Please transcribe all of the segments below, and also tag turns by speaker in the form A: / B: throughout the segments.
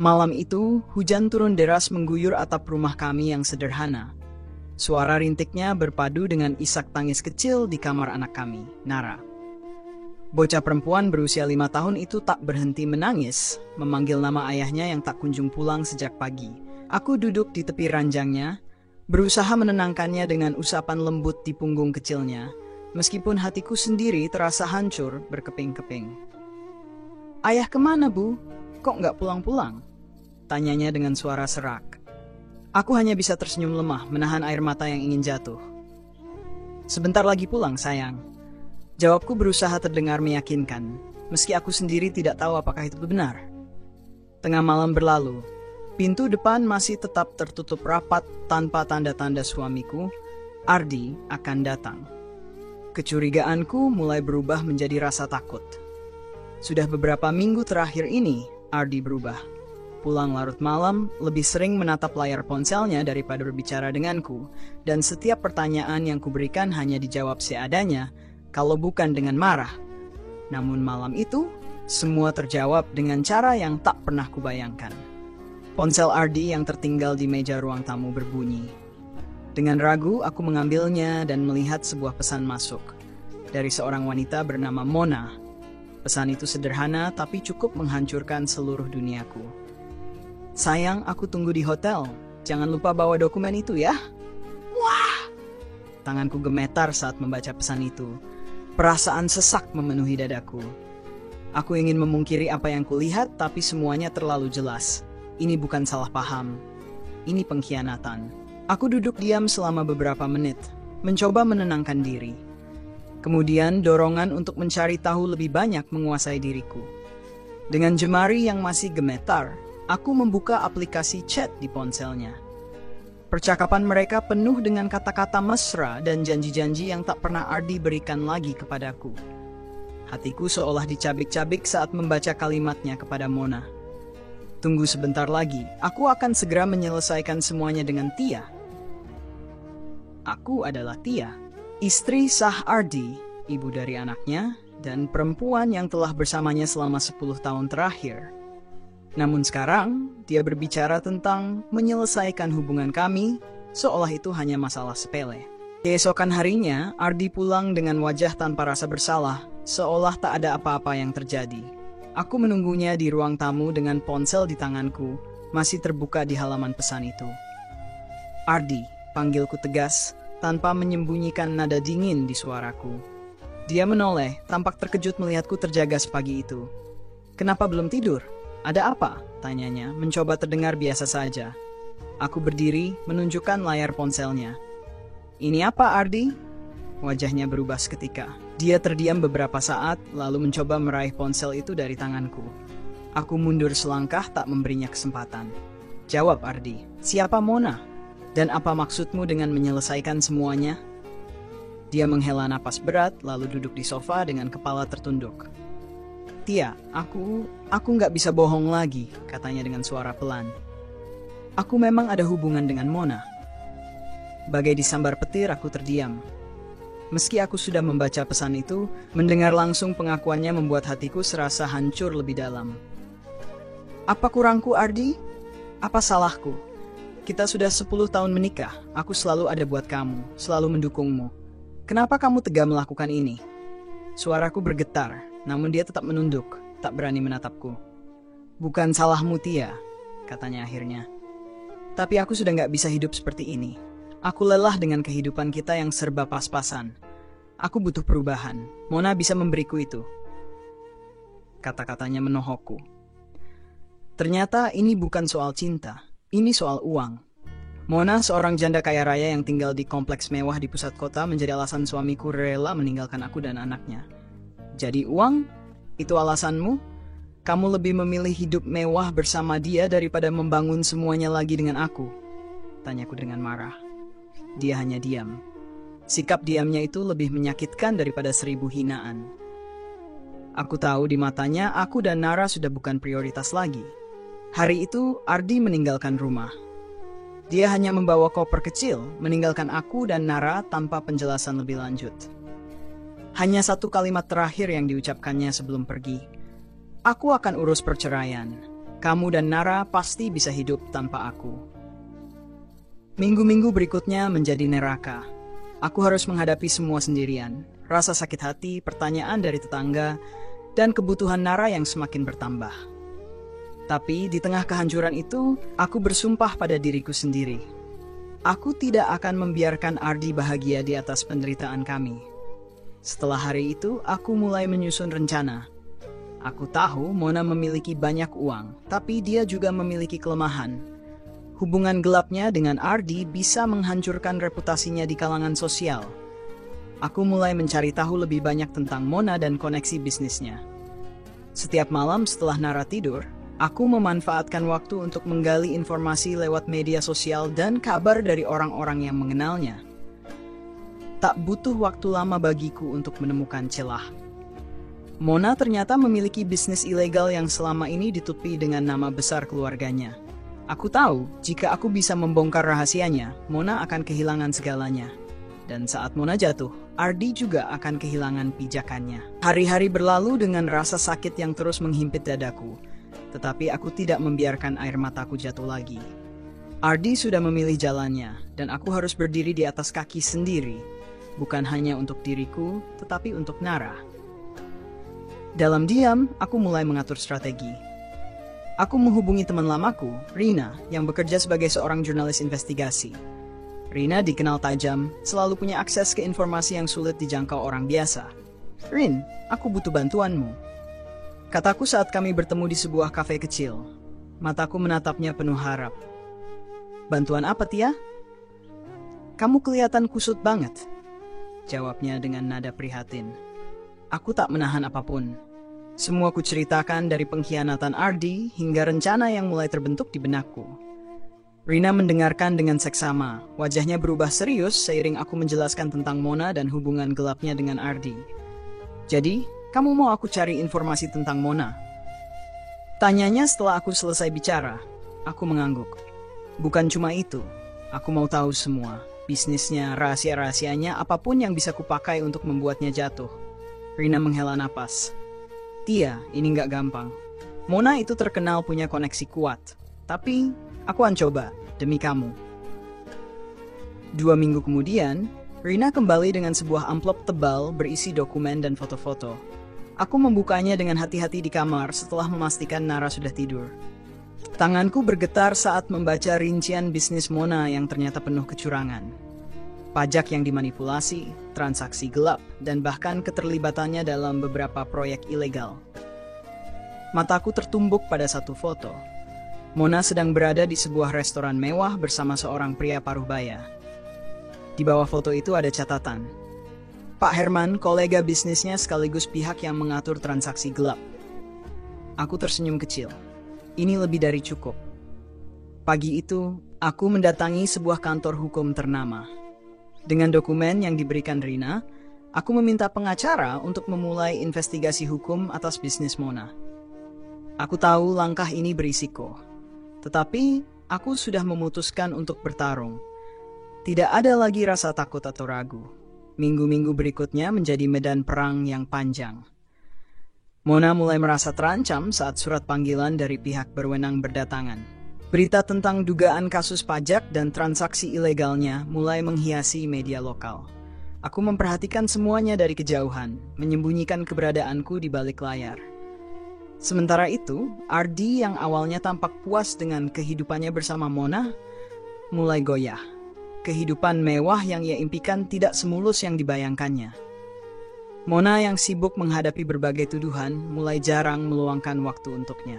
A: Malam itu, hujan turun deras mengguyur atap rumah kami yang sederhana. Suara rintiknya berpadu dengan isak tangis kecil di kamar anak kami, Nara. Bocah perempuan berusia 5 tahun itu tak berhenti menangis, memanggil nama ayahnya yang tak kunjung pulang sejak pagi. Aku duduk di tepi ranjangnya, berusaha menenangkannya dengan usapan lembut di punggung kecilnya, meskipun hatiku sendiri terasa hancur berkeping-keping. "Ayah kemana, Bu? Kok nggak pulang-pulang?" tanyanya dengan suara serak. Aku hanya bisa tersenyum lemah, menahan air mata yang ingin jatuh. "Sebentar lagi pulang, sayang." Jawabku berusaha terdengar meyakinkan, meski aku sendiri tidak tahu apakah itu benar. Tengah malam berlalu, pintu depan masih tetap tertutup rapat tanpa tanda-tanda suamiku, Ardi, akan datang. Kecurigaanku mulai berubah menjadi rasa takut. Sudah beberapa minggu terakhir ini, Ardi berubah. Pulang larut malam, lebih sering menatap layar ponselnya daripada berbicara denganku, dan setiap pertanyaan yang kuberikan hanya dijawab seadanya, kalau bukan dengan marah. Namun malam itu, semua terjawab dengan cara yang tak pernah kubayangkan. Ponsel Ardi yang tertinggal di meja ruang tamu berbunyi. Dengan ragu, aku mengambilnya dan melihat sebuah pesan masuk dari seorang wanita bernama Mona. Pesan itu sederhana tapi cukup menghancurkan seluruh duniaku. "Sayang, aku tunggu di hotel. Jangan lupa bawa dokumen itu ya." Wah! Tanganku gemetar saat membaca pesan itu. Perasaan sesak memenuhi dadaku. Aku ingin memungkiri apa yang kulihat, tapi semuanya terlalu jelas. Ini bukan salah paham. Ini pengkhianatan. Aku duduk diam selama beberapa menit, mencoba menenangkan diri. Kemudian dorongan untuk mencari tahu lebih banyak menguasai diriku. Dengan jemari yang masih gemetar, aku membuka aplikasi chat di ponselnya. Percakapan mereka penuh dengan kata-kata mesra dan janji-janji yang tak pernah Ardi berikan lagi kepadaku. Hatiku seolah dicabik-cabik saat membaca kalimatnya kepada Mona. "Tunggu sebentar lagi, aku akan segera menyelesaikan semuanya dengan Tia." Aku adalah Tia, istri sah Ardi, ibu dari anaknya, dan perempuan yang telah bersamanya selama 10 tahun terakhir. Namun sekarang, dia berbicara tentang menyelesaikan hubungan kami, seolah itu hanya masalah sepele. Keesokan harinya, Ardi pulang dengan wajah tanpa rasa bersalah, seolah tak ada apa-apa yang terjadi. Aku menunggunya di ruang tamu dengan ponsel di tanganku, masih terbuka di halaman pesan itu. "Ardi," panggilku tegas, tanpa menyembunyikan nada dingin di suaraku. Dia menoleh, tampak terkejut melihatku terjaga sepagi itu. "Kenapa belum tidur? Ada apa?" tanyanya, mencoba terdengar biasa saja. Aku berdiri, menunjukkan layar ponselnya. "Ini apa, Ardi?" Wajahnya berubah seketika. Dia terdiam beberapa saat, lalu mencoba meraih ponsel itu dari tanganku. Aku mundur selangkah, tak memberinya kesempatan. "Jawab, Ardi. Siapa Mona? Dan apa maksudmu dengan menyelesaikan semuanya?" Dia menghela napas berat, lalu duduk di sofa dengan kepala tertunduk. "Tia, aku nggak bisa bohong lagi," katanya dengan suara pelan. "Aku memang ada hubungan dengan Mona." Bagai disambar petir, aku terdiam. Meski aku sudah membaca pesan itu, mendengar langsung pengakuannya membuat hatiku serasa hancur lebih dalam. "Apa kurangku, Ardi? Apa salahku? Kita sudah 10 tahun menikah, aku selalu ada buat kamu, selalu mendukungmu. Kenapa kamu tega melakukan ini?" Suaraku bergetar. Namun dia tetap menunduk, tak berani menatapku. "Bukan salahmu, Tia," katanya akhirnya. "Tapi aku sudah gak bisa hidup seperti ini. Aku lelah dengan kehidupan kita yang serba pas-pasan. Aku butuh perubahan. Mona bisa memberiku itu." Kata-katanya menohokku. Ternyata ini bukan soal cinta, ini soal uang. Mona, seorang janda kaya raya yang tinggal di kompleks mewah di pusat kota, menjadi alasan suamiku rela meninggalkan aku dan anaknya. "Jadi uang? Itu alasanmu? Kamu lebih memilih hidup mewah bersama dia daripada membangun semuanya lagi dengan aku?" tanyaku dengan marah. Dia hanya diam. Sikap diamnya itu lebih menyakitkan daripada 1000 hinaan. Aku tahu di matanya aku dan Nara sudah bukan prioritas lagi. Hari itu Ardi meninggalkan rumah. Dia hanya membawa koper kecil, meninggalkan aku dan Nara tanpa penjelasan lebih lanjut. Hanya satu kalimat terakhir yang diucapkannya sebelum pergi. "Aku akan urus perceraian. Kamu dan Nara pasti bisa hidup tanpa aku. Minggu-minggu berikutnya menjadi neraka. Aku harus menghadapi semua sendirian. Rasa sakit hati, pertanyaan dari tetangga, dan kebutuhan Nara yang semakin bertambah. Tapi di tengah kehancuran itu, aku bersumpah pada diriku sendiri. Aku tidak akan membiarkan Ardi bahagia di atas penderitaan kami. Setelah hari itu, aku mulai menyusun rencana. Aku tahu Mona memiliki banyak uang, tapi dia juga memiliki kelemahan. Hubungan gelapnya dengan Ardi bisa menghancurkan reputasinya di kalangan sosial. Aku mulai mencari tahu lebih banyak tentang Mona dan koneksi bisnisnya. Setiap malam setelah Nara tidur, aku memanfaatkan waktu untuk menggali informasi lewat media sosial dan kabar dari orang-orang yang mengenalnya. Tak butuh waktu lama bagiku untuk menemukan celah. Mona ternyata memiliki bisnis ilegal yang selama ini ditutupi dengan nama besar keluarganya. Aku tahu, jika aku bisa membongkar rahasianya, Mona akan kehilangan segalanya. Dan saat Mona jatuh, Ardi juga akan kehilangan pijakannya. Hari-hari berlalu dengan rasa sakit yang terus menghimpit dadaku. Tetapi aku tidak membiarkan air mataku jatuh lagi. Ardi sudah memilih jalannya, dan aku harus berdiri di atas kaki sendiri. Bukan hanya untuk diriku, tetapi untuk Nara. Dalam diam, aku mulai mengatur strategi. Aku menghubungi teman lamaku, Rina, yang bekerja sebagai seorang jurnalis investigasi. Rina dikenal tajam, selalu punya akses ke informasi yang sulit dijangkau orang biasa. "Rin, aku butuh bantuanmu," kataku saat kami bertemu di sebuah kafe kecil. Mataku menatapnya penuh harap. "Bantuan apa, Tia?" "Kamu kelihatan kusut banget," jawabnya dengan nada prihatin. Aku tak menahan apapun. Semua kuceritakan dari pengkhianatan Ardi hingga rencana yang mulai terbentuk di benakku. Rina mendengarkan dengan seksama. Wajahnya berubah serius seiring aku menjelaskan tentang Mona dan hubungan gelapnya dengan Ardi. "Jadi, kamu mau aku cari informasi tentang Mona?" Tanyanya setelah aku selesai bicara. Aku mengangguk. "Bukan cuma itu. Aku mau tahu semua. Bisnisnya, rahasia-rahasianya, apapun yang bisa kupakai untuk membuatnya jatuh." Rina menghela napas. "Tia, ini nggak gampang. Mona itu terkenal punya koneksi kuat. Tapi, aku akan coba, demi kamu." 2 minggu kemudian, Rina kembali dengan sebuah amplop tebal berisi dokumen dan foto-foto. Aku membukanya dengan hati-hati di kamar setelah memastikan Nara sudah tidur. Tanganku bergetar saat membaca rincian bisnis Mona yang ternyata penuh kecurangan. Pajak yang dimanipulasi, transaksi gelap, dan bahkan keterlibatannya dalam beberapa proyek ilegal. Mataku tertumbuk pada satu foto. Mona sedang berada di sebuah restoran mewah bersama seorang pria paruh baya. Di bawah foto itu ada catatan. Pak Herman, kolega bisnisnya sekaligus pihak yang mengatur transaksi gelap. Aku tersenyum kecil. Ini lebih dari cukup. Pagi itu, aku mendatangi sebuah kantor hukum ternama. Dengan dokumen yang diberikan Rina, aku meminta pengacara untuk memulai investigasi hukum atas bisnis Mona. Aku tahu langkah ini berisiko, tetapi aku sudah memutuskan untuk bertarung. Tidak ada lagi rasa takut atau ragu. Minggu-minggu berikutnya menjadi medan perang yang panjang. Mona mulai merasa terancam saat surat panggilan dari pihak berwenang berdatangan. Berita tentang dugaan kasus pajak dan transaksi ilegalnya mulai menghiasi media lokal. Aku memperhatikan semuanya dari kejauhan, menyembunyikan keberadaanku di balik layar. Sementara itu, Ardi yang awalnya tampak puas dengan kehidupannya bersama Mona, mulai goyah. Kehidupan mewah yang ia impikan tidak semulus yang dibayangkannya. Mona yang sibuk menghadapi berbagai tuduhan mulai jarang meluangkan waktu untuknya.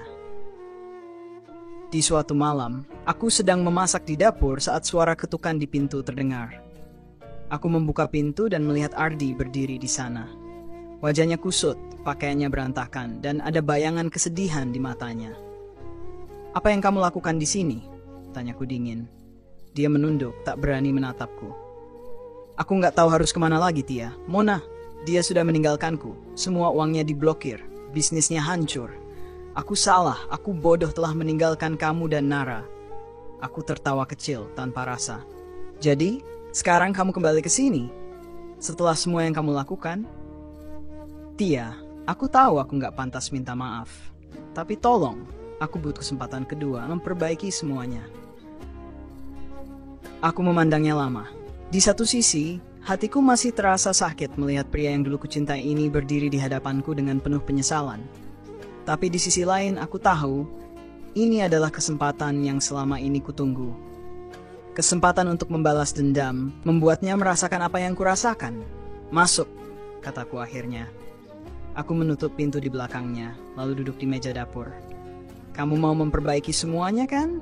A: Di suatu malam, aku sedang memasak di dapur saat suara ketukan di pintu terdengar. Aku membuka pintu dan melihat Ardi berdiri di sana. Wajahnya kusut, pakaiannya berantakan, dan ada bayangan kesedihan di matanya. "Apa yang kamu lakukan di sini?" tanyaku dingin. Dia menunduk, tak berani menatapku. "Aku nggak tahu harus kemana lagi, Tia. Mona, dia sudah meninggalkanku. Semua uangnya diblokir, bisnisnya hancur. Aku salah, aku bodoh telah meninggalkan kamu dan Nara." Aku tertawa kecil tanpa rasa. "Jadi, sekarang kamu kembali ke sini? Setelah semua yang kamu lakukan?" "Tia, aku tahu aku nggak pantas minta maaf. Tapi tolong, Aku butuh kesempatan kedua memperbaiki semuanya. Aku memandangnya lama. Di satu sisi, hatiku masih terasa sakit melihat pria yang dulu kucintai ini berdiri di hadapanku dengan penuh penyesalan. Tapi di sisi lain aku tahu, ini adalah kesempatan yang selama ini kutunggu. Kesempatan untuk membalas dendam, membuatnya merasakan apa yang kurasakan. Masuk, kataku akhirnya. Aku menutup pintu di belakangnya, lalu duduk di meja dapur. Kamu mau memperbaiki semuanya kan?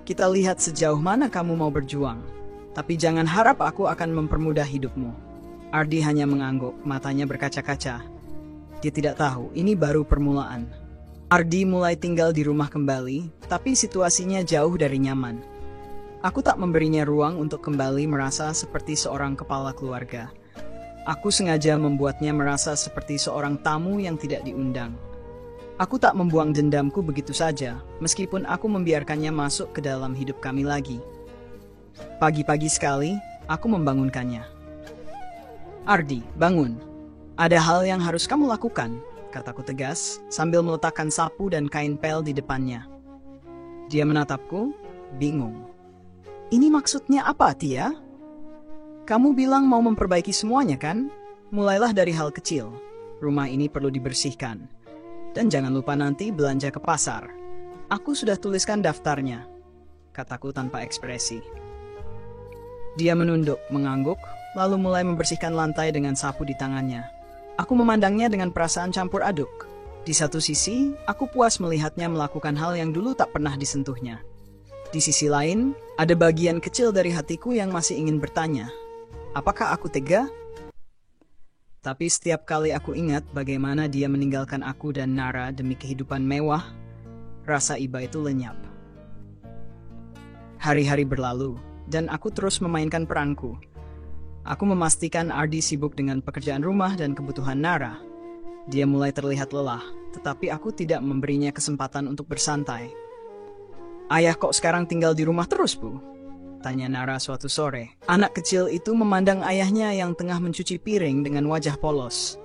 A: Kita lihat sejauh mana kamu mau berjuang. Tapi jangan harap aku akan mempermudah hidupmu. Ardi hanya mengangguk, matanya berkaca-kaca. Dia tidak tahu, ini baru permulaan. Ardi mulai tinggal di rumah kembali, tapi situasinya jauh dari nyaman. Aku tak memberinya ruang untuk kembali merasa seperti seorang kepala keluarga. Aku sengaja membuatnya merasa seperti seorang tamu yang tidak diundang. Aku tak membuang dendamku begitu saja, meskipun aku membiarkannya masuk ke dalam hidup kami lagi. Pagi-pagi sekali, aku membangunkannya. Ardi, bangun. Ada hal yang harus kamu lakukan, kataku tegas, sambil meletakkan sapu dan kain pel di depannya. Dia menatapku, bingung. Ini maksudnya apa, Tia? Kamu bilang mau memperbaiki semuanya kan? Mulailah dari hal kecil. Rumah ini perlu dibersihkan. Dan jangan lupa nanti belanja ke pasar. Aku sudah tuliskan daftarnya, kataku tanpa ekspresi. Dia menunduk, mengangguk, lalu mulai membersihkan lantai dengan sapu di tangannya. Aku memandangnya dengan perasaan campur aduk. Di satu sisi, aku puas melihatnya melakukan hal yang dulu tak pernah disentuhnya. Di sisi lain, ada bagian kecil dari hatiku yang masih ingin bertanya, apakah aku tega? Tapi setiap kali aku ingat bagaimana dia meninggalkan aku dan Nara demi kehidupan mewah, rasa iba itu lenyap. Hari-hari berlalu, dan aku terus memainkan peranku. Aku memastikan Ardi sibuk dengan pekerjaan rumah dan kebutuhan Nara. Dia mulai terlihat lelah, tetapi aku tidak memberinya kesempatan untuk bersantai. Ayah kok sekarang tinggal di rumah terus, Bu? Tanya Nara suatu sore. Anak kecil itu memandang ayahnya yang tengah mencuci piring dengan wajah polos.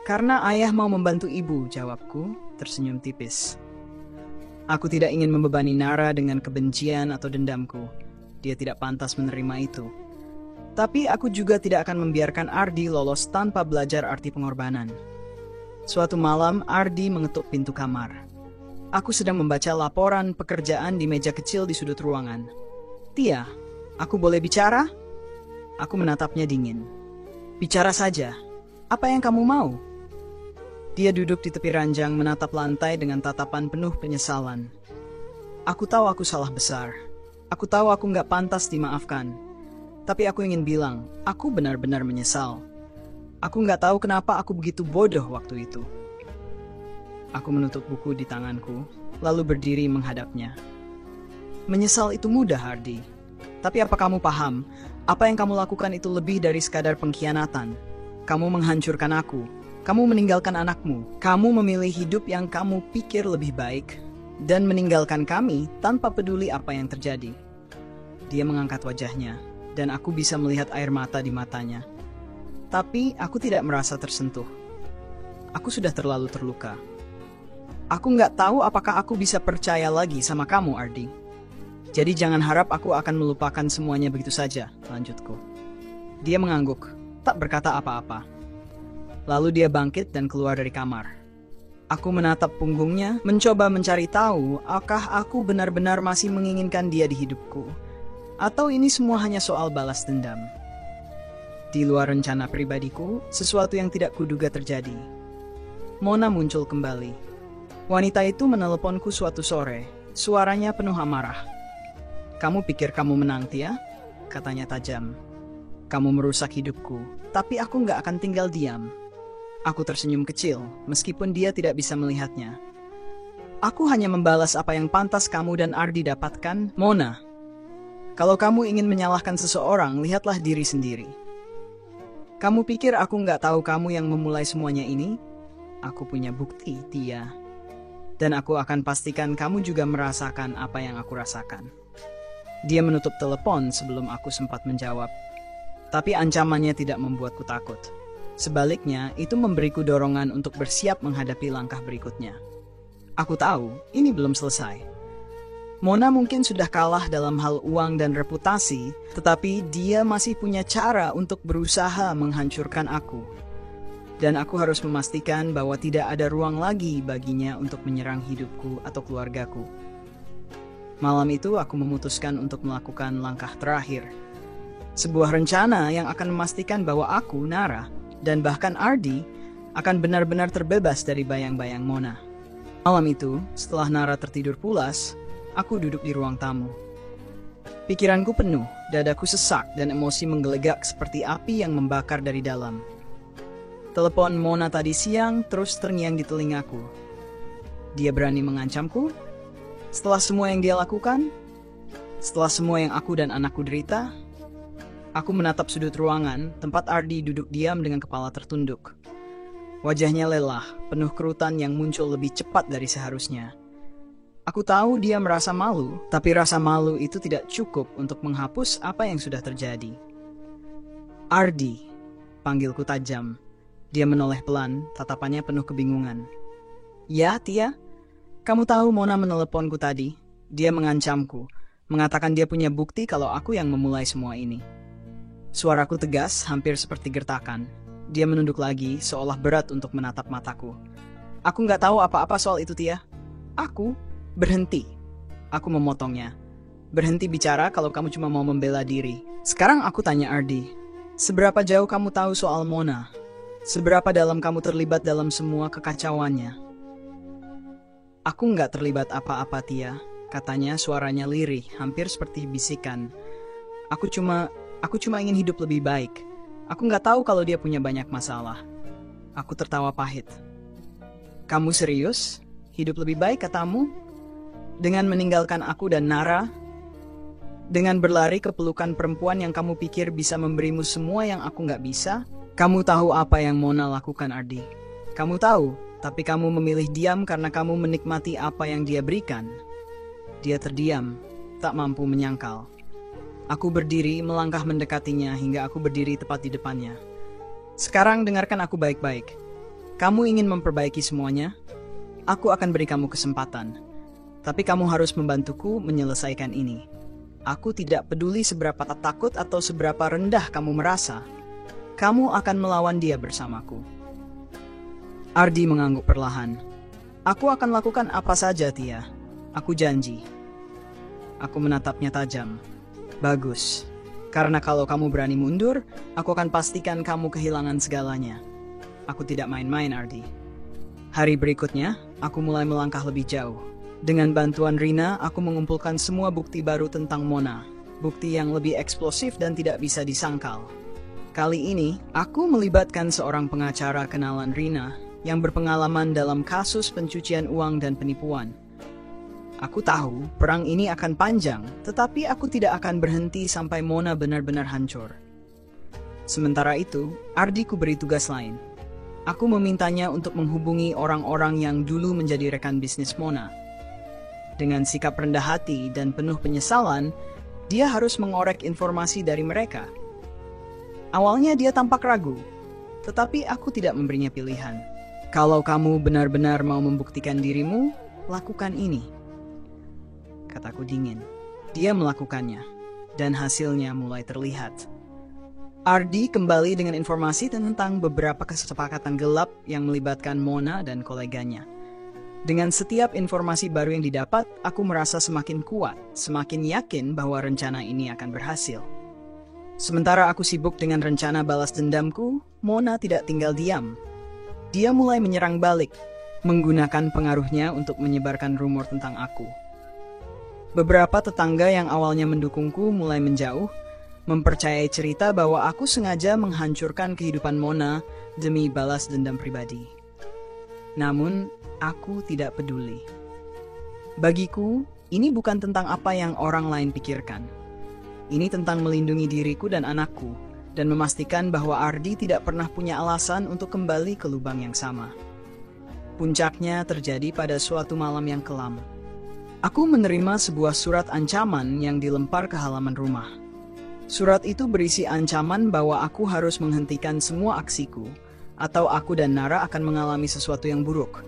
A: Karena ayah mau membantu ibu, jawabku, tersenyum tipis. Aku tidak ingin membebani Nara dengan kebencian atau dendamku. Dia tidak pantas menerima itu. Tapi aku juga tidak akan membiarkan Ardi lolos tanpa belajar arti pengorbanan. Suatu malam, Ardi mengetuk pintu kamar. Aku sedang membaca laporan pekerjaan di meja kecil di sudut ruangan. Tia, aku boleh bicara? Aku menatapnya dingin. Bicara saja. Apa yang kamu mau? Dia duduk di tepi ranjang menatap lantai dengan tatapan penuh penyesalan. Aku tahu aku salah besar. Aku tahu aku nggak pantas dimaafkan. Tapi aku ingin bilang, aku benar-benar menyesal. Aku nggak tahu kenapa aku begitu bodoh waktu itu. Aku menutup buku di tanganku, lalu berdiri menghadapnya. Menyesal itu mudah, Ardi. Tapi apa kamu paham? Apa yang kamu lakukan itu lebih dari sekadar pengkhianatan. Kamu menghancurkan aku. Kamu meninggalkan anakmu. Kamu memilih hidup yang kamu pikir lebih baik. Dan meninggalkan kami tanpa peduli apa yang terjadi. Dia mengangkat wajahnya, dan aku bisa melihat air mata di matanya. Tapi aku tidak merasa tersentuh. Aku sudah terlalu terluka. Aku nggak tahu apakah aku bisa percaya lagi sama kamu, Ardi. Jadi jangan harap aku akan melupakan semuanya begitu saja, lanjutku. Dia mengangguk, tak berkata apa-apa. Lalu dia bangkit dan keluar dari kamar. Aku menatap punggungnya, mencoba mencari tahu apakah aku benar-benar masih menginginkan dia di hidupku. Atau ini semua hanya soal balas dendam. Di luar rencana pribadiku, sesuatu yang tidak kuduga terjadi. Mona muncul kembali. Wanita itu meneleponku suatu sore, suaranya penuh amarah. Kamu pikir kamu menang, Tia? Katanya tajam. Kamu merusak hidupku, tapi aku nggak akan tinggal diam. Aku tersenyum kecil, meskipun dia tidak bisa melihatnya. Aku hanya membalas apa yang pantas kamu dan Ardi dapatkan, Mona. Kalau kamu ingin menyalahkan seseorang, lihatlah diri sendiri. Kamu pikir aku nggak tahu kamu yang memulai semuanya ini? Aku punya bukti, Tia. Dan aku akan pastikan kamu juga merasakan apa yang aku rasakan. Dia menutup telepon sebelum aku sempat menjawab. Tapi ancamannya tidak membuatku takut. Sebaliknya, itu memberiku dorongan untuk bersiap menghadapi langkah berikutnya. Aku tahu ini belum selesai. Mona mungkin sudah kalah dalam hal uang dan reputasi, tetapi dia masih punya cara untuk berusaha menghancurkan aku. Dan aku harus memastikan bahwa tidak ada ruang lagi baginya untuk menyerang hidupku atau keluargaku. Malam itu aku memutuskan untuk melakukan langkah terakhir. Sebuah rencana yang akan memastikan bahwa aku, Nara, dan bahkan Ardi akan benar-benar terbebas dari bayang-bayang Mona. Malam itu, setelah Nara tertidur pulas, aku duduk di ruang tamu. Pikiranku penuh, dadaku sesak dan emosi menggelegak seperti api yang membakar dari dalam. Telepon Mona tadi siang terus terngiang di telingaku. Dia berani mengancamku? Setelah semua yang dia lakukan? Setelah semua yang aku dan anakku derita? Aku menatap sudut ruangan, tempat Ardi duduk diam dengan kepala tertunduk. Wajahnya lelah, penuh kerutan yang muncul lebih cepat dari seharusnya. Aku tahu dia merasa malu, tapi rasa malu itu tidak cukup untuk menghapus apa yang sudah terjadi. Ardi, panggilku tajam. Dia menoleh pelan, tatapannya penuh kebingungan. Ya, Tia? Kamu tahu Mona meneleponku tadi. Dia mengancamku, mengatakan dia punya bukti kalau aku yang memulai semua ini. Suaraku tegas, hampir seperti gertakan. Dia menunduk lagi, seolah berat untuk menatap mataku. Aku nggak tahu apa-apa soal itu, Tia. Aku? Berhenti. Aku memotongnya. Berhenti bicara kalau kamu cuma mau membela diri. Sekarang aku tanya Ardi. Seberapa jauh kamu tahu soal Mona? Seberapa dalam kamu terlibat dalam semua kekacauannya? Aku nggak terlibat apa-apa, Tia. Katanya suaranya lirih, hampir seperti bisikan. Aku cuma ingin hidup lebih baik. Aku nggak tahu kalau dia punya banyak masalah. Aku tertawa pahit. Kamu serius? Hidup lebih baik katamu? Dengan meninggalkan aku dan Nara? Dengan berlari ke pelukan perempuan yang kamu pikir bisa memberimu semua yang aku nggak bisa? Kamu tahu apa yang Mona lakukan, Ardi. Kamu tahu, tapi kamu memilih diam karena kamu menikmati apa yang dia berikan. Dia terdiam, tak mampu menyangkal. Aku berdiri melangkah mendekatinya hingga aku berdiri tepat di depannya. Sekarang dengarkan aku baik-baik. Kamu ingin memperbaiki semuanya? Aku akan beri kamu kesempatan. Tapi kamu harus membantuku menyelesaikan ini. Aku tidak peduli seberapa takut atau seberapa rendah kamu merasa. Kamu akan melawan dia bersamaku. Ardi mengangguk perlahan. Aku akan lakukan apa saja, Tia. Aku janji. Aku menatapnya tajam. Bagus. Karena kalau kamu berani mundur, aku akan pastikan kamu kehilangan segalanya. Aku tidak main-main, Ardi. Hari berikutnya, aku mulai melangkah lebih jauh. Dengan bantuan Rina, aku mengumpulkan semua bukti baru tentang Mona. Bukti yang lebih eksplosif dan tidak bisa disangkal. Kali ini, aku melibatkan seorang pengacara kenalan Rina yang berpengalaman dalam kasus pencucian uang dan penipuan. Aku tahu perang ini akan panjang, tetapi aku tidak akan berhenti sampai Mona benar-benar hancur. Sementara itu, Ardi ku beri tugas lain. Aku memintanya untuk menghubungi orang-orang yang dulu menjadi rekan bisnis Mona. Dengan sikap rendah hati dan penuh penyesalan, dia harus mengorek informasi dari mereka. Awalnya dia tampak ragu, tetapi aku tidak memberinya pilihan. Kalau kamu benar-benar mau membuktikan dirimu, lakukan ini. Kataku dingin. Dia melakukannya, dan hasilnya mulai terlihat. Ardi kembali dengan informasi tentang beberapa kesepakatan gelap yang melibatkan Mona dan koleganya. Dengan setiap informasi baru yang didapat, aku merasa semakin kuat, semakin yakin bahwa rencana ini akan berhasil. Sementara aku sibuk dengan rencana balas dendamku, Mona tidak tinggal diam. Dia mulai menyerang balik, menggunakan pengaruhnya untuk menyebarkan rumor tentang aku. Beberapa tetangga yang awalnya mendukungku mulai menjauh, mempercayai cerita bahwa aku sengaja menghancurkan kehidupan Mona demi balas dendam pribadi. Namun, aku tidak peduli. Bagiku, ini bukan tentang apa yang orang lain pikirkan. Ini tentang melindungi diriku dan anakku, dan memastikan bahwa Ardi tidak pernah punya alasan untuk kembali ke lubang yang sama. Puncaknya terjadi pada suatu malam yang kelam. Aku menerima sebuah surat ancaman yang dilempar ke halaman rumah. Surat itu berisi ancaman bahwa aku harus menghentikan semua aksiku, atau aku dan Nara akan mengalami sesuatu yang buruk.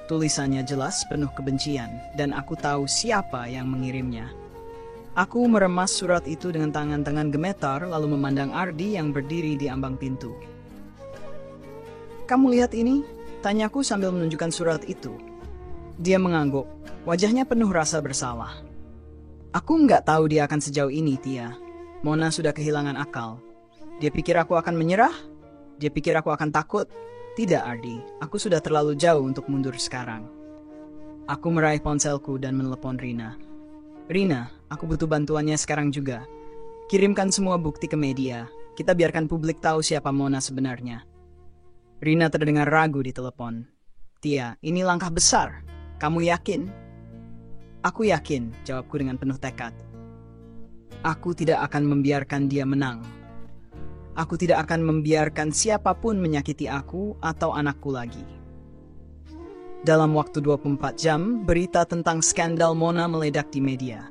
A: Tulisannya jelas penuh kebencian, dan aku tahu siapa yang mengirimnya. Aku meremas surat itu dengan tangan-tangan gemetar lalu memandang Ardi yang berdiri di ambang pintu. "Kamu lihat ini?" tanyaku sambil menunjukkan surat itu. Dia mengangguk, wajahnya penuh rasa bersalah. "Aku nggak tahu dia akan sejauh ini, Tia. Mona sudah kehilangan akal. Dia pikir aku akan menyerah? Dia pikir aku akan takut? Tidak, Ardi. Aku sudah terlalu jauh untuk mundur sekarang." Aku meraih ponselku dan menelepon Rina. "Rina, aku butuh bantuannya sekarang juga. Kirimkan semua bukti ke media. Kita biarkan publik tahu siapa Mona sebenarnya." Rina terdengar ragu di telepon. "Tia, ini langkah besar. Kamu yakin?" "Aku yakin," jawabku dengan penuh tekad. "Aku tidak akan membiarkan dia menang. Aku tidak akan membiarkan siapapun menyakiti aku atau anakku lagi." Dalam waktu 24 jam, berita tentang skandal Mona meledak di media.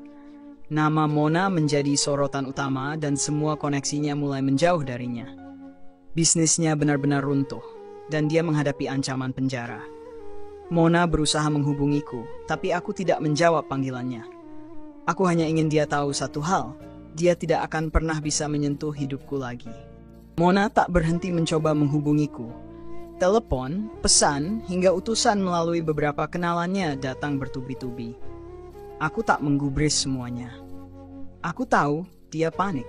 A: Nama Mona menjadi sorotan utama dan semua koneksinya mulai menjauh darinya. Bisnisnya benar-benar runtuh, dan dia menghadapi ancaman penjara. Mona berusaha menghubungiku, tapi aku tidak menjawab panggilannya. Aku hanya ingin dia tahu satu hal, dia tidak akan pernah bisa menyentuh hidupku lagi. Mona tak berhenti mencoba menghubungiku. Telepon, pesan, hingga utusan melalui beberapa kenalannya datang bertubi-tubi. Aku tak menggubris semuanya. Aku tahu dia panik.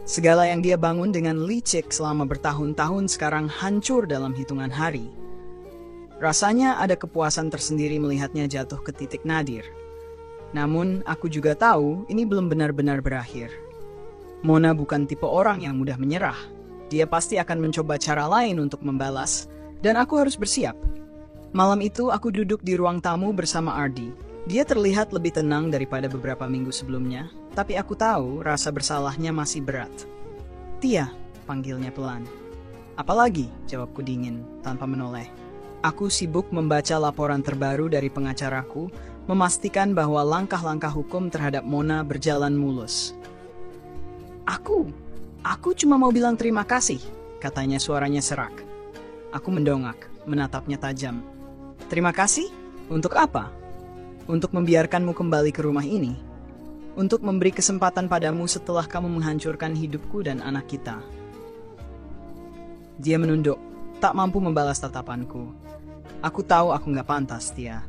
A: Segala yang dia bangun dengan licik selama bertahun-tahun sekarang hancur dalam hitungan hari. Rasanya ada kepuasan tersendiri melihatnya jatuh ke titik nadir. Namun, aku juga tahu ini belum benar-benar berakhir. Mona bukan tipe orang yang mudah menyerah. Dia pasti akan mencoba cara lain untuk membalas, dan aku harus bersiap. Malam itu aku duduk di ruang tamu bersama Ardi. Dia terlihat lebih tenang daripada beberapa minggu sebelumnya, tapi aku tahu rasa bersalahnya masih berat. "Tia," panggilnya pelan. "Apalagi?" jawabku dingin, tanpa menoleh. Aku sibuk membaca laporan terbaru dari pengacaraku, memastikan bahwa langkah-langkah hukum terhadap Mona berjalan mulus. Aku cuma mau bilang terima kasih," katanya suaranya serak. Aku mendongak, menatapnya tajam. "Terima kasih? Untuk apa?" "Untuk membiarkanmu kembali ke rumah ini. Untuk memberi kesempatan padamu setelah kamu menghancurkan hidupku dan anak kita." Dia menunduk, tak mampu membalas tatapanku. Aku tahu aku nggak pantas, Tia.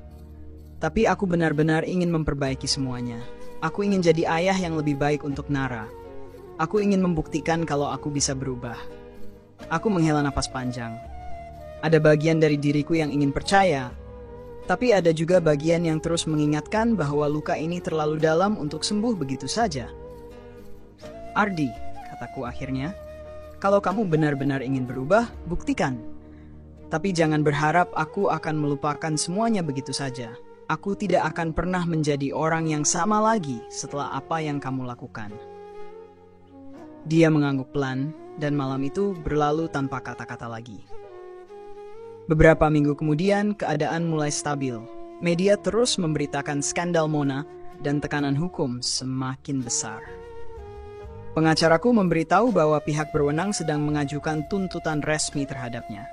A: Tapi aku benar-benar ingin memperbaiki semuanya. Aku ingin jadi ayah yang lebih baik untuk Nara. Aku ingin membuktikan kalau aku bisa berubah. Aku menghela napas panjang. Ada bagian dari diriku yang ingin percaya, tapi ada juga bagian yang terus mengingatkan bahwa luka ini terlalu dalam untuk sembuh begitu saja. "Ardi," kataku akhirnya, "kalau kamu benar-benar ingin berubah, buktikan. Tapi jangan berharap aku akan melupakan semuanya begitu saja. Aku tidak akan pernah menjadi orang yang sama lagi setelah apa yang kamu lakukan." Dia mengangguk pelan, dan malam itu berlalu tanpa kata-kata lagi. Beberapa minggu kemudian, keadaan mulai stabil. Media terus memberitakan skandal Mona, dan tekanan hukum semakin besar. Pengacaraku memberitahu bahwa pihak berwenang sedang mengajukan tuntutan resmi terhadapnya.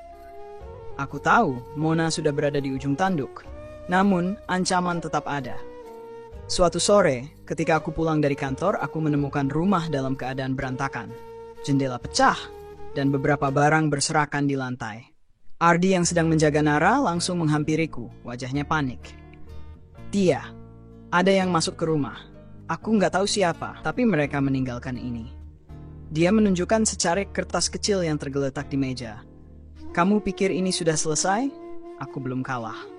A: Aku tahu Mona sudah berada di ujung tanduk, namun ancaman tetap ada. Suatu sore, ketika aku pulang dari kantor, aku menemukan rumah dalam keadaan berantakan. Jendela pecah, dan beberapa barang berserakan di lantai. Ardi yang sedang menjaga Nara langsung menghampiriku, wajahnya panik. "Tia, ada yang masuk ke rumah. Aku nggak tahu siapa, tapi mereka meninggalkan ini." Dia menunjukkan secari kertas kecil yang tergeletak di meja. "Kamu pikir ini sudah selesai? Aku belum kalah."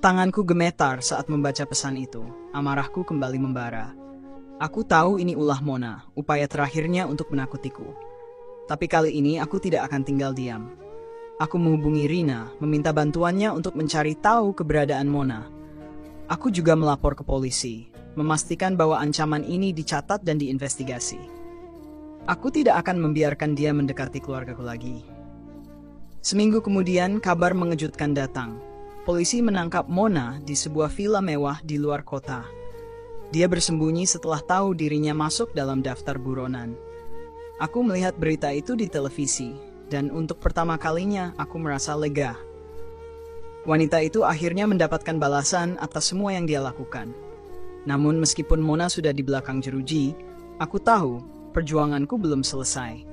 A: Tanganku gemetar saat membaca pesan itu. Amarahku kembali membara. Aku tahu ini ulah Mona, upaya terakhirnya untuk menakutiku. Tapi kali ini aku tidak akan tinggal diam. Aku menghubungi Rina, meminta bantuannya untuk mencari tahu keberadaan Mona. Aku juga melapor ke polisi, memastikan bahwa ancaman ini dicatat dan diinvestigasi. Aku tidak akan membiarkan dia mendekati keluargaku lagi. Seminggu kemudian, kabar mengejutkan datang. Polisi menangkap Mona di sebuah villa mewah di luar kota. Dia bersembunyi setelah tahu dirinya masuk dalam daftar buronan. Aku melihat berita itu di televisi, dan untuk pertama kalinya aku merasa lega. Wanita itu akhirnya mendapatkan balasan atas semua yang dia lakukan. Namun meskipun Mona sudah di belakang jeruji, aku tahu perjuanganku belum selesai.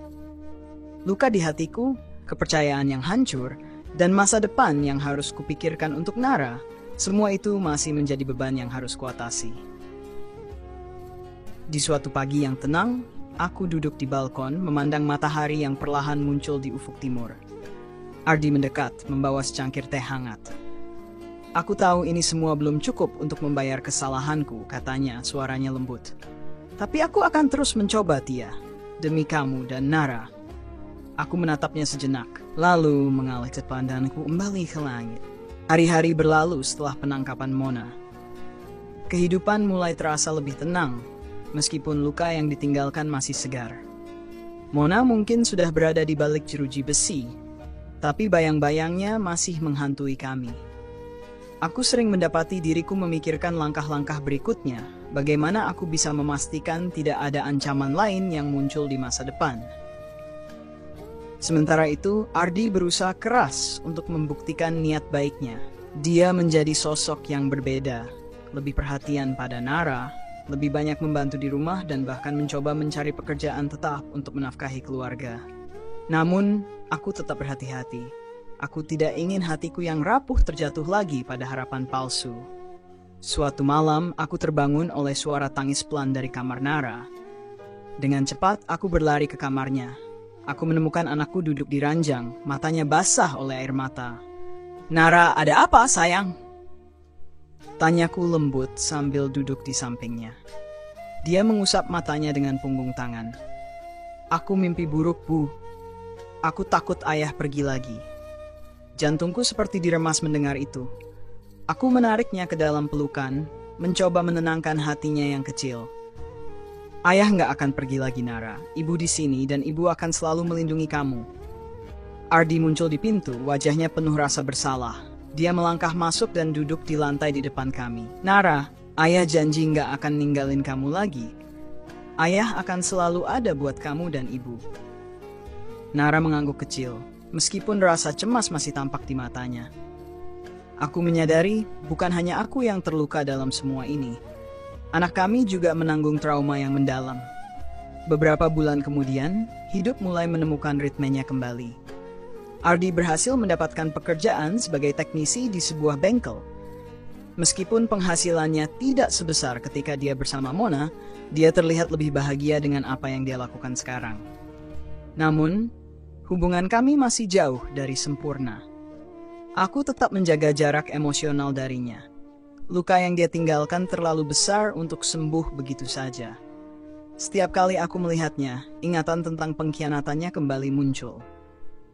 A: Luka di hatiku, kepercayaan yang hancur, dan masa depan yang harus kupikirkan untuk Nara, semua itu masih menjadi beban yang harus kuatasi. Di suatu pagi yang tenang, aku duduk di balkon memandang matahari yang perlahan muncul di ufuk timur. Ardi mendekat membawa secangkir teh hangat. Aku tahu ini semua belum cukup untuk membayar kesalahanku, katanya, suaranya lembut. Tapi aku akan terus mencoba, Tia, demi kamu dan Nara. Aku menatapnya sejenak, lalu mengalihkan pandanganku kembali ke langit. Hari-hari berlalu setelah penangkapan Mona. Kehidupan mulai terasa lebih tenang, meskipun luka yang ditinggalkan masih segar. Mona mungkin sudah berada di balik jeruji besi, tapi bayang-bayangnya masih menghantui kami. Aku sering mendapati diriku memikirkan langkah-langkah berikutnya, bagaimana aku bisa memastikan tidak ada ancaman lain yang muncul di masa depan. Sementara itu, Ardi berusaha keras untuk membuktikan niat baiknya. Dia menjadi sosok yang berbeda, lebih perhatian pada Nara, lebih banyak membantu di rumah dan bahkan mencoba mencari pekerjaan tetap untuk menafkahi keluarga. Namun, aku tetap berhati-hati. Aku tidak ingin hatiku yang rapuh terjatuh lagi pada harapan palsu. Suatu malam, aku terbangun oleh suara tangis pelan dari kamar Nara. Dengan cepat, aku berlari ke kamarnya. Aku menemukan anakku duduk di ranjang, matanya basah oleh air mata. "Nara, ada apa, sayang?" Tanyaku lembut sambil duduk di sampingnya. Dia mengusap matanya dengan punggung tangan. "Aku mimpi buruk, Bu. Aku takut ayah pergi lagi." Jantungku seperti diremas mendengar itu. Aku menariknya ke dalam pelukan, mencoba menenangkan hatinya yang kecil. "Ayah nggak akan pergi lagi, Nara. Ibu di sini dan ibu akan selalu melindungi kamu." Ardi muncul di pintu, wajahnya penuh rasa bersalah. Dia melangkah masuk dan duduk di lantai di depan kami. "Nara, ayah janji nggak akan ninggalin kamu lagi. Ayah akan selalu ada buat kamu dan ibu." Nara mengangguk kecil, meskipun rasa cemas masih tampak di matanya. Aku menyadari bukan hanya aku yang terluka dalam semua ini. Anak kami juga menanggung trauma yang mendalam. Beberapa bulan kemudian, hidup mulai menemukan ritmenya kembali. Ardi berhasil mendapatkan pekerjaan sebagai teknisi di sebuah bengkel. Meskipun penghasilannya tidak sebesar ketika dia bersama Mona, dia terlihat lebih bahagia dengan apa yang dia lakukan sekarang. Namun, hubungan kami masih jauh dari sempurna. Aku tetap menjaga jarak emosional darinya. Luka yang dia tinggalkan terlalu besar untuk sembuh begitu saja. Setiap kali aku melihatnya, ingatan tentang pengkhianatannya kembali muncul.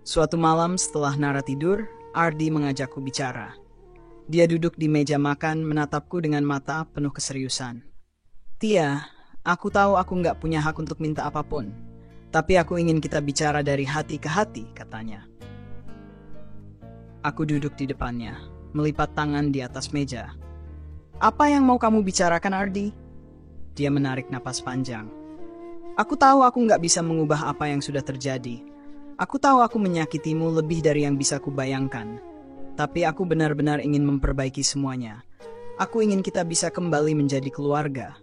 A: Suatu malam setelah Nara tidur, Ardi mengajakku bicara. Dia duduk di meja makan menatapku dengan mata penuh keseriusan. "Tia, aku tahu aku nggak punya hak untuk minta apapun. Tapi aku ingin kita bicara dari hati ke hati," katanya. Aku duduk di depannya, melipat tangan di atas meja. "Apa yang mau kamu bicarakan, Ardi?" Dia menarik napas panjang. "Aku tahu aku nggak bisa mengubah apa yang sudah terjadi. Aku tahu aku menyakitimu lebih dari yang bisa kubayangkan. Tapi aku benar-benar ingin memperbaiki semuanya. Aku ingin kita bisa kembali menjadi keluarga."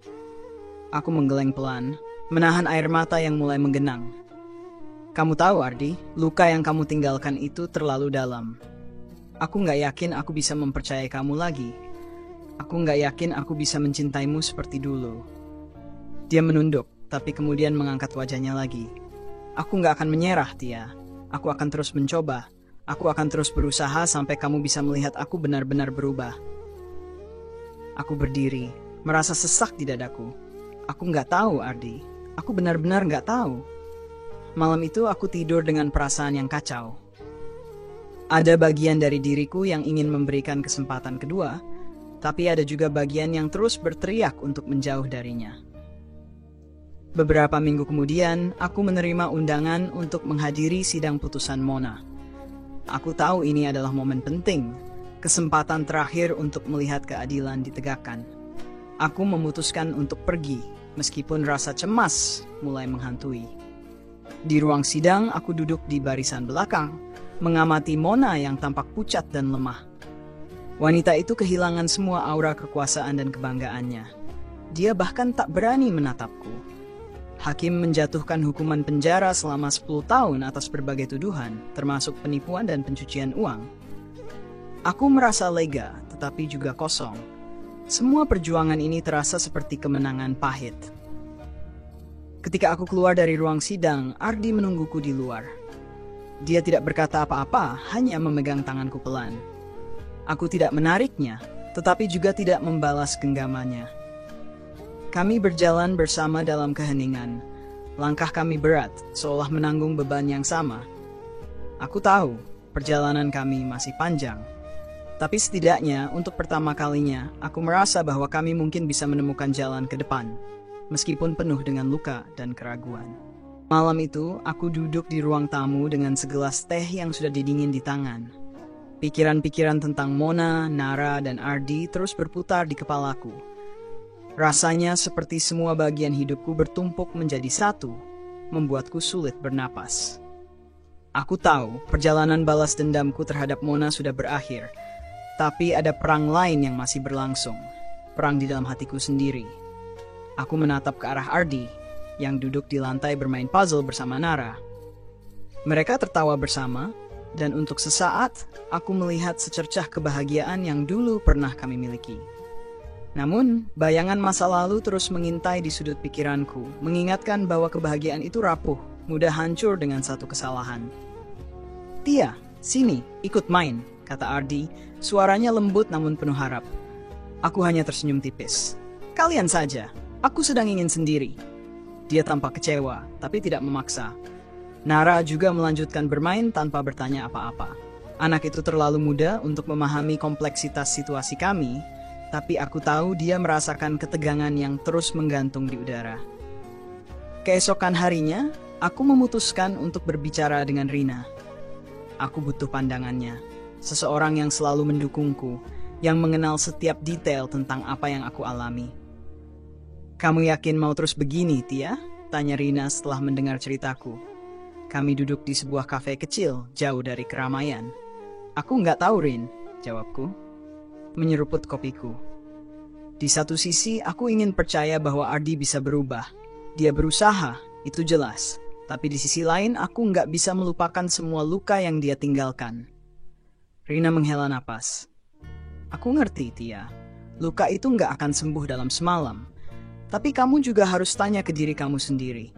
A: Aku menggeleng pelan, menahan air mata yang mulai menggenang. "Kamu tahu, Ardi, luka yang kamu tinggalkan itu terlalu dalam. Aku nggak yakin aku bisa mempercayai kamu lagi. Aku nggak yakin aku bisa mencintaimu seperti dulu." Dia menunduk, tapi kemudian mengangkat wajahnya lagi. "Aku nggak akan menyerah, Tia. Aku akan terus mencoba. Aku akan terus berusaha sampai kamu bisa melihat aku benar-benar berubah." Aku berdiri, merasa sesak di dadaku. Aku nggak tahu, Ardi. Aku benar-benar nggak tahu. Malam itu aku tidur dengan perasaan yang kacau. Ada bagian dari diriku yang ingin memberikan kesempatan kedua, tapi ada juga bagian yang terus berteriak untuk menjauh darinya. Beberapa minggu kemudian, aku menerima undangan untuk menghadiri sidang putusan Mona. Aku tahu ini adalah momen penting, kesempatan terakhir untuk melihat keadilan ditegakkan. Aku memutuskan untuk pergi, meskipun rasa cemas mulai menghantui. Di ruang sidang, aku duduk di barisan belakang, mengamati Mona yang tampak pucat dan lemah. Wanita itu kehilangan semua aura kekuasaan dan kebanggaannya. Dia bahkan tak berani menatapku. Hakim menjatuhkan hukuman penjara selama 10 tahun atas berbagai tuduhan, termasuk penipuan dan pencucian uang. Aku merasa lega, tetapi juga kosong. Semua perjuangan ini terasa seperti kemenangan pahit. Ketika aku keluar dari ruang sidang, Ardi menungguku di luar. Dia tidak berkata apa-apa, hanya memegang tanganku pelan. Aku tidak menariknya, tetapi juga tidak membalas genggamannya. Kami berjalan bersama dalam keheningan. Langkah kami berat, seolah menanggung beban yang sama. Aku tahu, perjalanan kami masih panjang. Tapi setidaknya, untuk pertama kalinya, aku merasa bahwa kami mungkin bisa menemukan jalan ke depan, meskipun penuh dengan luka dan keraguan. Malam itu, aku duduk di ruang tamu dengan segelas teh yang sudah didingin di tangan. Pikiran-pikiran tentang Mona, Nara, dan Ardi terus berputar di kepalaku. Rasanya seperti semua bagian hidupku bertumpuk menjadi satu, membuatku sulit bernapas. Aku tahu perjalanan balas dendamku terhadap Mona sudah berakhir, tapi ada perang lain yang masih berlangsung, perang di dalam hatiku sendiri. Aku menatap ke arah Ardi, yang duduk di lantai bermain puzzle bersama Nara. Mereka tertawa bersama, dan untuk sesaat, aku melihat secercah kebahagiaan yang dulu pernah kami miliki. Namun, bayangan masa lalu terus mengintai di sudut pikiranku, mengingatkan bahwa kebahagiaan itu rapuh, mudah hancur dengan satu kesalahan. "Tia, sini, ikut main," kata Ardi, suaranya lembut namun penuh harap. Aku hanya tersenyum tipis. "Kalian saja, aku sedang ingin sendiri." Dia tampak kecewa, tapi tidak memaksa. Nara juga melanjutkan bermain tanpa bertanya apa-apa. Anak itu terlalu muda untuk memahami kompleksitas situasi kami, tapi aku tahu dia merasakan ketegangan yang terus menggantung di udara. Keesokan harinya, aku memutuskan untuk berbicara dengan Rina. Aku butuh pandangannya, seseorang yang selalu mendukungku, yang mengenal setiap detail tentang apa yang aku alami. "Kamu yakin mau terus begini, Tia?" tanya Rina setelah mendengar ceritaku. Kami duduk di sebuah kafe kecil, jauh dari keramaian. "Aku nggak tahu, Rin," jawabku, menyeruput kopiku. Di satu sisi, aku ingin percaya bahwa Ardi bisa berubah. Dia berusaha, itu jelas. Tapi di sisi lain, aku nggak bisa melupakan semua luka yang dia tinggalkan. Rina menghela napas. "Aku ngerti, Tia. Luka itu nggak akan sembuh dalam semalam. Tapi kamu juga harus tanya ke diri kamu sendiri.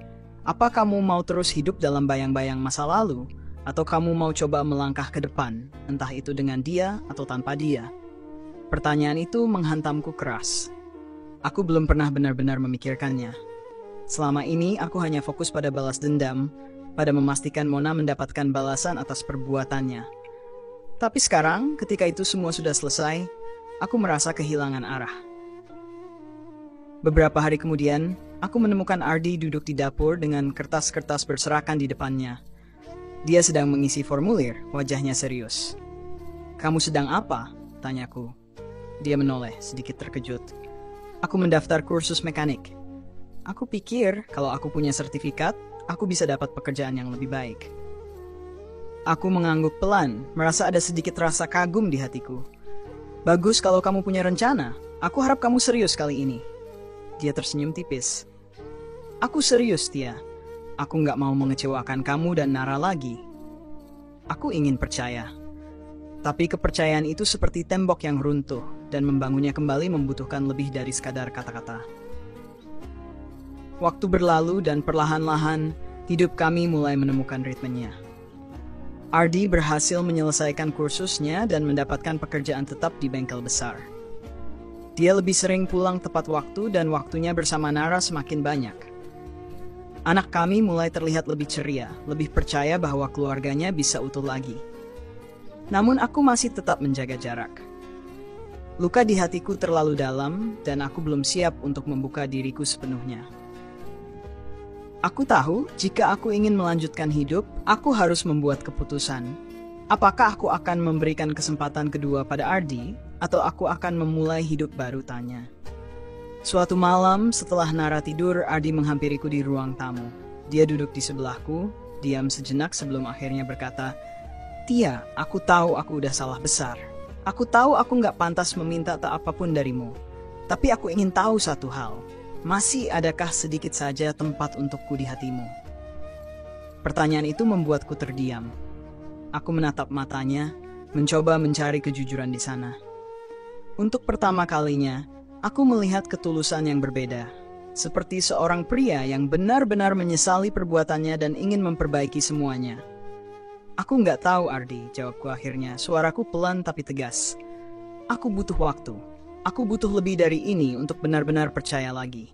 A: Apa kamu mau terus hidup dalam bayang-bayang masa lalu? Atau kamu mau coba melangkah ke depan, entah itu dengan dia atau tanpa dia?" Pertanyaan itu menghantamku keras. Aku belum pernah benar-benar memikirkannya. Selama ini aku hanya fokus pada balas dendam, pada memastikan Mona mendapatkan balasan atas perbuatannya. Tapi sekarang, ketika itu semua sudah selesai, aku merasa kehilangan arah. Beberapa hari kemudian, aku menemukan Ardi duduk di dapur dengan kertas-kertas berserakan di depannya. Dia sedang mengisi formulir, wajahnya serius. "Kamu sedang apa?" tanyaku. Dia menoleh, sedikit terkejut. "Aku mendaftar kursus mekanik. Aku pikir kalau aku punya sertifikat, aku bisa dapat pekerjaan yang lebih baik." Aku mengangguk pelan, merasa ada sedikit rasa kagum di hatiku. "Bagus kalau kamu punya rencana. Aku harap kamu serius kali ini." Dia tersenyum tipis. "Aku serius, Tia. Aku nggak mau mengecewakan kamu dan Nara lagi. Aku ingin percaya. Tapi kepercayaan itu seperti tembok yang runtuh, dan membangunnya kembali membutuhkan lebih dari sekadar kata-kata." Waktu berlalu dan perlahan-lahan, hidup kami mulai menemukan ritmenya. Ardi berhasil menyelesaikan kursusnya dan mendapatkan pekerjaan tetap di bengkel besar. Dia lebih sering pulang tepat waktu dan waktunya bersama Nara semakin banyak. Anak kami mulai terlihat lebih ceria, lebih percaya bahwa keluarganya bisa utuh lagi. Namun aku masih tetap menjaga jarak. Luka di hatiku terlalu dalam dan aku belum siap untuk membuka diriku sepenuhnya. Aku tahu jika aku ingin melanjutkan hidup, aku harus membuat keputusan. Apakah aku akan memberikan kesempatan kedua pada Ardi, atau aku akan memulai hidup baru, tanya. Suatu malam setelah Nara tidur, Ardi menghampiriku di ruang tamu. Dia duduk di sebelahku, diam sejenak sebelum akhirnya berkata, "Tia, aku tahu aku udah salah besar. Aku tahu aku nggak pantas meminta tak apapun darimu. Tapi aku ingin tahu satu hal. Masih adakah sedikit saja tempat untukku di hatimu? Pertanyaan itu membuatku terdiam. Aku menatap matanya, mencoba mencari kejujuran di sana. Untuk pertama kalinya, aku melihat ketulusan yang berbeda. Seperti seorang pria yang benar-benar menyesali perbuatannya dan ingin memperbaiki semuanya. Aku nggak tahu, Ardi, jawabku akhirnya. Suaraku pelan tapi tegas. Aku butuh waktu. Aku butuh lebih dari ini untuk benar-benar percaya lagi.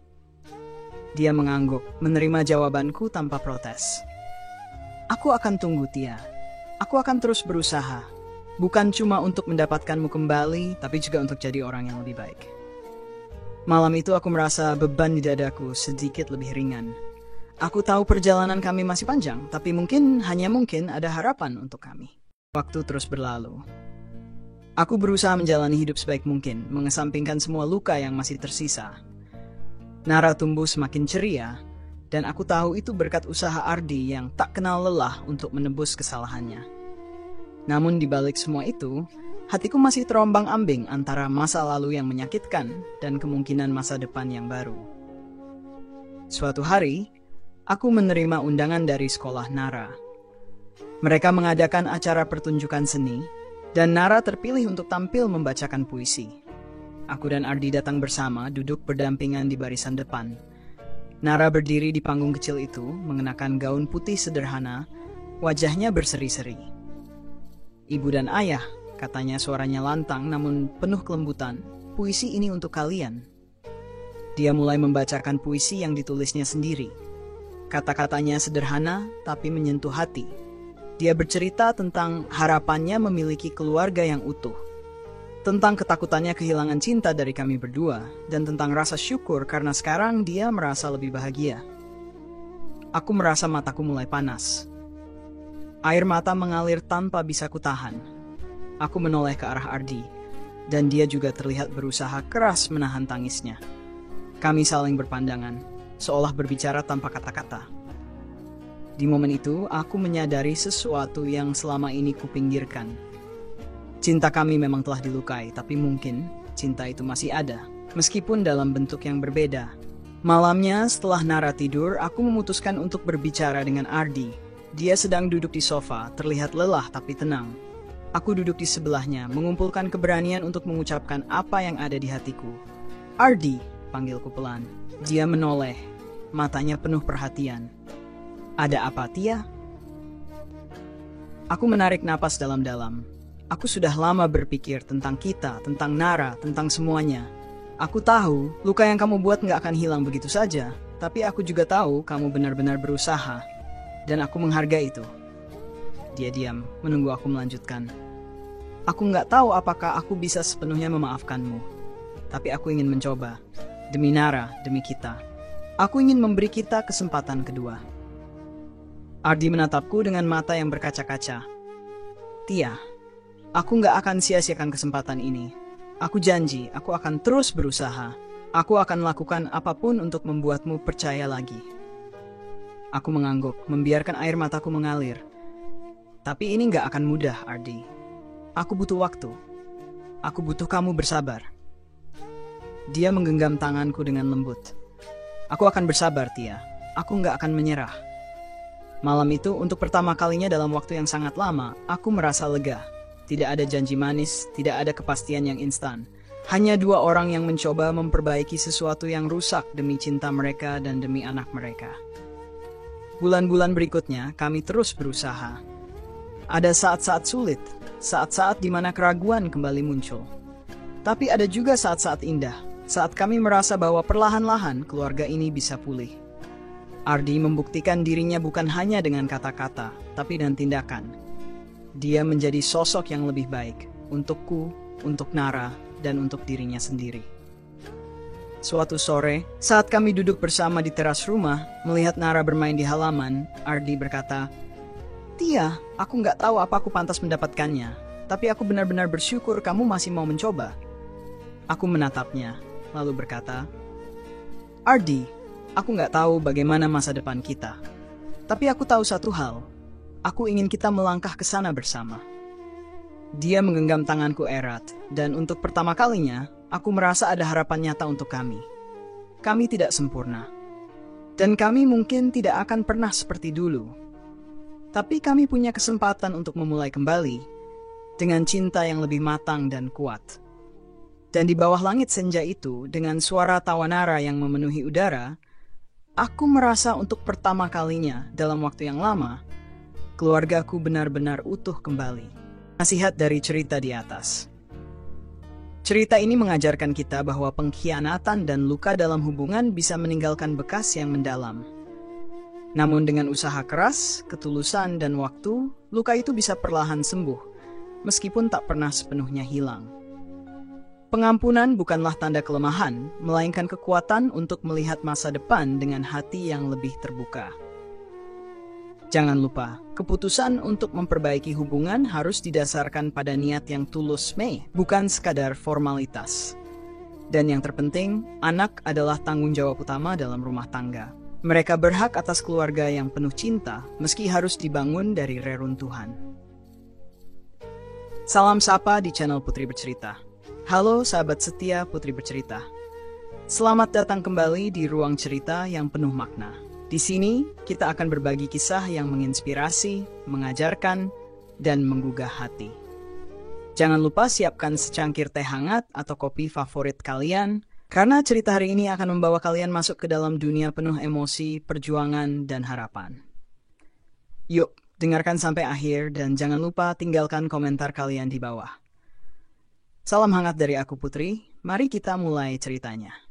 A: Dia mengangguk, menerima jawabanku tanpa protes. Aku akan tunggu, Tia. Aku akan terus berusaha. Bukan cuma untuk mendapatkanmu kembali, tapi juga untuk jadi orang yang lebih baik. Malam itu aku merasa beban di dadaku sedikit lebih ringan. Aku tahu perjalanan kami masih panjang, tapi hanya mungkin ada harapan untuk kami. Waktu terus berlalu. Aku berusaha menjalani hidup sebaik mungkin, mengesampingkan semua luka yang masih tersisa. Nara tumbuh semakin ceria, dan aku tahu itu berkat usaha Ardi yang tak kenal lelah untuk menebus kesalahannya. Namun di balik semua itu, hatiku masih terombang-ambing antara masa lalu yang menyakitkan dan kemungkinan masa depan yang baru. Suatu hari, aku menerima undangan dari sekolah Nara. Mereka mengadakan acara pertunjukan seni, dan Nara terpilih untuk tampil membacakan puisi. Aku dan Ardi datang bersama, duduk berdampingan di barisan depan. Nara berdiri di panggung kecil itu, mengenakan gaun putih sederhana, wajahnya berseri-seri. Ibu dan ayah, katanya suaranya lantang namun penuh kelembutan, puisi ini untuk kalian. Dia mulai membacakan puisi yang ditulisnya sendiri. Kata-katanya sederhana tapi menyentuh hati. Dia bercerita tentang harapannya memiliki keluarga yang utuh, tentang ketakutannya kehilangan cinta dari kami berdua, dan tentang rasa syukur karena sekarang dia merasa lebih bahagia. Aku merasa mataku mulai panas. Air mata mengalir tanpa bisa kutahan. Aku menoleh ke arah Ardi, dan dia juga terlihat berusaha keras menahan tangisnya. Kami saling berpandangan, seolah berbicara tanpa kata-kata. Di momen itu, aku menyadari sesuatu yang selama ini kupinggirkan. Cinta kami memang telah dilukai, tapi mungkin cinta itu masih ada, meskipun dalam bentuk yang berbeda. Malamnya, setelah Nara tidur, aku memutuskan untuk berbicara dengan Ardi. Dia sedang duduk di sofa, terlihat lelah tapi tenang. Aku duduk di sebelahnya, mengumpulkan keberanian untuk mengucapkan apa yang ada di hatiku. Ardi, panggilku pelan. Dia menoleh, matanya penuh perhatian. Ada apa, Tia? Aku menarik napas dalam-dalam. Aku sudah lama berpikir tentang kita, tentang Nara, tentang semuanya. Aku tahu, luka yang kamu buat nggak akan hilang begitu saja. Tapi aku juga tahu kamu benar-benar berusaha. Dan aku menghargai itu. Dia diam, menunggu aku melanjutkan. Aku nggak tahu apakah aku bisa sepenuhnya memaafkanmu. Tapi aku ingin mencoba. Demi Nara, demi kita. Aku ingin memberi kita kesempatan kedua. Ardi menatapku dengan mata yang berkaca-kaca. Tia, aku nggak akan sia-siakan kesempatan ini. Aku janji, aku akan terus berusaha. Aku akan lakukan apapun untuk membuatmu percaya lagi. Aku mengangguk, membiarkan air mataku mengalir. Tapi ini nggak akan mudah, Ardi. Aku butuh waktu. Aku butuh kamu bersabar. Dia menggenggam tanganku dengan lembut. Aku akan bersabar, Tia. Aku nggak akan menyerah. Malam itu, untuk pertama kalinya dalam waktu yang sangat lama, aku merasa lega. Tidak ada janji manis, tidak ada kepastian yang instan. Hanya dua orang yang mencoba memperbaiki sesuatu yang rusak demi cinta mereka dan demi anak mereka. Bulan-bulan berikutnya, kami terus berusaha. Ada saat-saat sulit, saat-saat di mana keraguan kembali muncul. Tapi ada juga saat-saat indah, saat kami merasa bahwa perlahan-lahan keluarga ini bisa pulih. Ardi membuktikan dirinya bukan hanya dengan kata-kata, tapi dengan tindakan. Dia menjadi sosok yang lebih baik, untukku, untuk Nara, dan untuk dirinya sendiri. Suatu sore, saat kami duduk bersama di teras rumah, melihat Nara bermain di halaman, Ardi berkata, Tia, aku nggak tahu apa aku pantas mendapatkannya, tapi aku benar-benar bersyukur kamu masih mau mencoba. Aku menatapnya, lalu berkata, Ardi, aku nggak tahu bagaimana masa depan kita. Tapi aku tahu satu hal. Aku ingin kita melangkah ke sana bersama. Dia menggenggam tanganku erat, dan untuk pertama kalinya, aku merasa ada harapan nyata untuk kami. Kami tidak sempurna. Dan kami mungkin tidak akan pernah seperti dulu. Tapi kami punya kesempatan untuk memulai kembali dengan cinta yang lebih matang dan kuat. Dan di bawah langit senja itu, dengan suara tawa Nara yang memenuhi udara, aku merasa untuk pertama kalinya dalam waktu yang lama, keluargaku benar-benar utuh kembali. Nasihat dari cerita di atas. Cerita ini mengajarkan kita bahwa pengkhianatan dan luka dalam hubungan bisa meninggalkan bekas yang mendalam. Namun dengan usaha keras, ketulusan, dan waktu, luka itu bisa perlahan sembuh, meskipun tak pernah sepenuhnya hilang. Pengampunan bukanlah tanda kelemahan, melainkan kekuatan untuk melihat masa depan dengan hati yang lebih terbuka. Jangan lupa, keputusan untuk memperbaiki hubungan harus didasarkan pada niat yang tulus, bukan sekadar formalitas. Dan yang terpenting, anak adalah tanggung jawab utama dalam rumah tangga. Mereka berhak atas keluarga yang penuh cinta, meski harus dibangun dari reruntuhan. Salam sapa di channel Putri Bercerita. Halo sahabat setia Putri Bercerita. Selamat datang kembali di ruang cerita yang penuh makna. Di sini, kita akan berbagi kisah yang menginspirasi, mengajarkan, dan menggugah hati. Jangan lupa siapkan secangkir teh hangat atau kopi favorit kalian, karena cerita hari ini akan membawa kalian masuk ke dalam dunia penuh emosi, perjuangan, dan harapan. Yuk, dengarkan sampai akhir dan jangan lupa tinggalkan komentar kalian di bawah. Salam hangat dari aku Putri, mari kita mulai ceritanya.